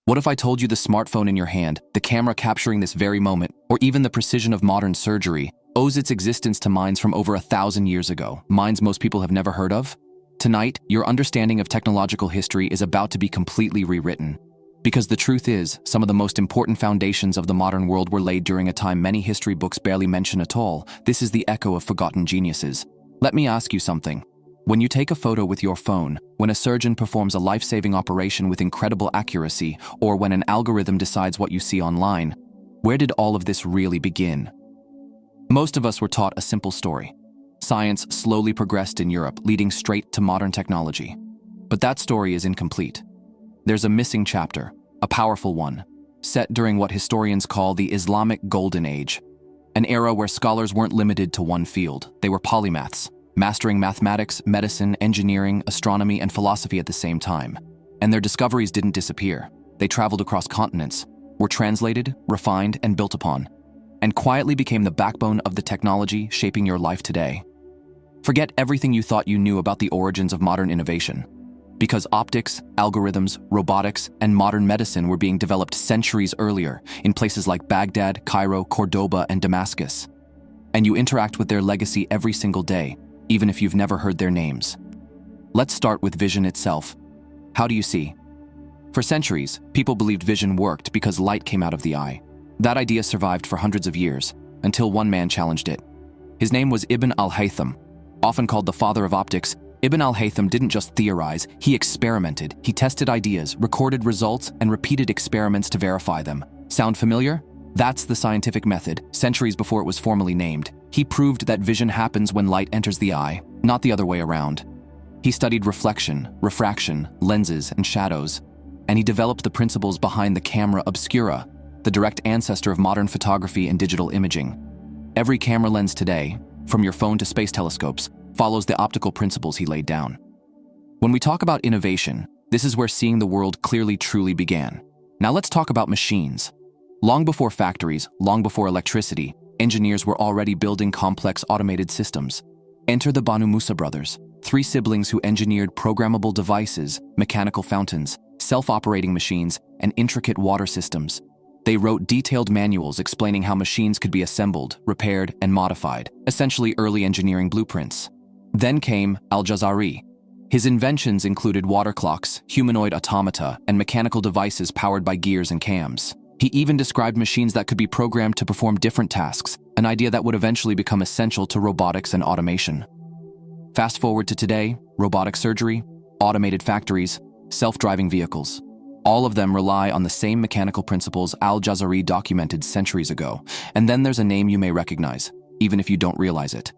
What if I told you the smartphone in your hand, the camera capturing this very moment, or even the precision of modern surgery, owes its existence to minds from over 1,000 years ago, minds most people have never heard of? Tonight, your understanding of technological history is about to be completely rewritten. Because the truth is, some of the most important foundations of the modern world were laid during a time many history books barely mention at all. This is the echo of forgotten geniuses. Let me ask you something. When you take a photo with your phone, when a surgeon performs a life-saving operation with incredible accuracy, or when an algorithm decides what you see online, where did all of this really begin? Most of us were taught a simple story. Science slowly progressed in Europe, leading straight to modern technology. But that story is incomplete. There's a missing chapter, a powerful one, set during what historians call the Islamic Golden Age, an era where scholars weren't limited to one field. They were polymaths, mastering mathematics, medicine, engineering, astronomy, and philosophy at the same time. And their discoveries didn't disappear. They traveled across continents, were translated, refined, and built upon, and quietly became the backbone of the technology shaping your life today. Forget everything you thought you knew about the origins of modern innovation, because optics, algorithms, robotics, and modern medicine were being developed centuries earlier in places like Baghdad, Cairo, Cordoba, and Damascus. And you interact with their legacy every single day, even if you've never heard their names. Let's start with vision itself. How do you see? For centuries, people believed vision worked because light came out of the eye. That idea survived for hundreds of years, until one man challenged it. His name was Ibn al-Haytham. Often called the father of optics, Ibn al-Haytham didn't just theorize, he experimented. He tested ideas, recorded results, and repeated experiments to verify them. Sound familiar? That's the scientific method, centuries before it was formally named. He proved that vision happens when light enters the eye, not the other way around. He studied reflection, refraction, lenses, and shadows, and he developed the principles behind the camera obscura, the direct ancestor of modern photography and digital imaging. Every camera lens today, from your phone to space telescopes, follows the optical principles he laid down. When we talk about innovation, this is where seeing the world clearly truly began. Now let's talk about machines. Long before factories, long before electricity, engineers were already building complex automated systems. Enter the Banu Musa brothers, three siblings who engineered programmable devices, mechanical fountains, self-operating machines, and intricate water systems. They wrote detailed manuals explaining how machines could be assembled, repaired, and modified, essentially early engineering blueprints. Then came Al-Jazari. His inventions included water clocks, humanoid automata, and mechanical devices powered by gears and cams. He even described machines that could be programmed to perform different tasks, an idea that would eventually become essential to robotics and automation. Fast forward to today, robotic surgery, automated factories, self-driving vehicles. All of them rely on the same mechanical principles Al-Jazari documented centuries ago. And then there's a name you may recognize, even if you don't realize it.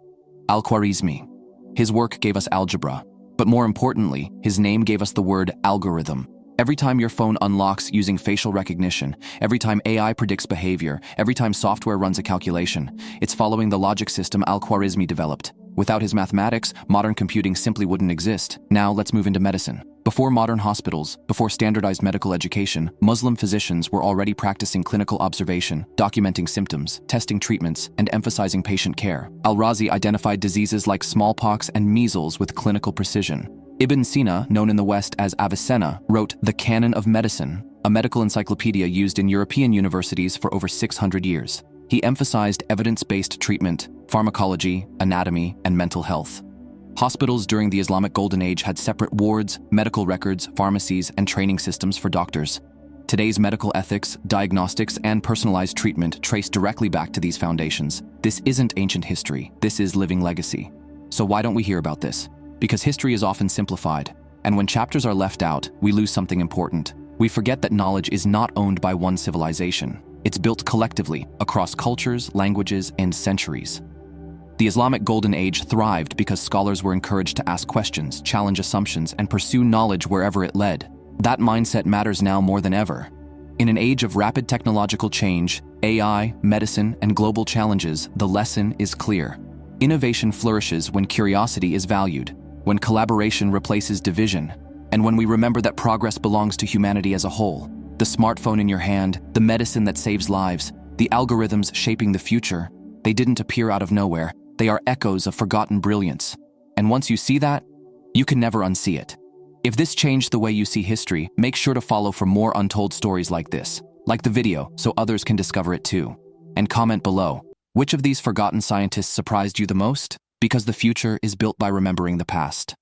Al-Khwarizmi. His work gave us algebra, but more importantly, his name gave us the word algorithm. Every time your phone unlocks using facial recognition, every time AI predicts behavior, every time software runs a calculation, it's following the logic system Al-Khwarizmi developed. Without his mathematics, modern computing simply wouldn't exist. Now let's move into medicine. Before modern hospitals, before standardized medical education, Muslim physicians were already practicing clinical observation, documenting symptoms, testing treatments, and emphasizing patient care. Al-Razi identified diseases like smallpox and measles with clinical precision. Ibn Sina, known in the West as Avicenna, wrote The Canon of Medicine, a medical encyclopedia used in European universities for over 600 years. He emphasized evidence-based treatment, pharmacology, anatomy, and mental health. Hospitals during the Islamic Golden Age had separate wards, medical records, pharmacies, and training systems for doctors. Today's medical ethics, diagnostics, and personalized treatment trace directly back to these foundations. This isn't ancient history, this is living legacy. So why don't we hear about this? Because history is often simplified, and when chapters are left out, we lose something important. We forget that knowledge is not owned by one civilization. It's built collectively, across cultures, languages, and centuries. The Islamic Golden Age thrived because scholars were encouraged to ask questions, challenge assumptions, and pursue knowledge wherever it led. That mindset matters now more than ever. In an age of rapid technological change, AI, medicine, and global challenges, the lesson is clear. Innovation flourishes when curiosity is valued, when collaboration replaces division, and when we remember that progress belongs to humanity as a whole. The smartphone in your hand, the medicine that saves lives, the algorithms shaping the future, they didn't appear out of nowhere. They are echoes of forgotten brilliance. And once you see that, you can never unsee it. If this changed the way you see history, make sure to follow for more untold stories like this. Like the video so others can discover it too. And comment below, which of these forgotten scientists surprised you the most? Because the future is built by remembering the past.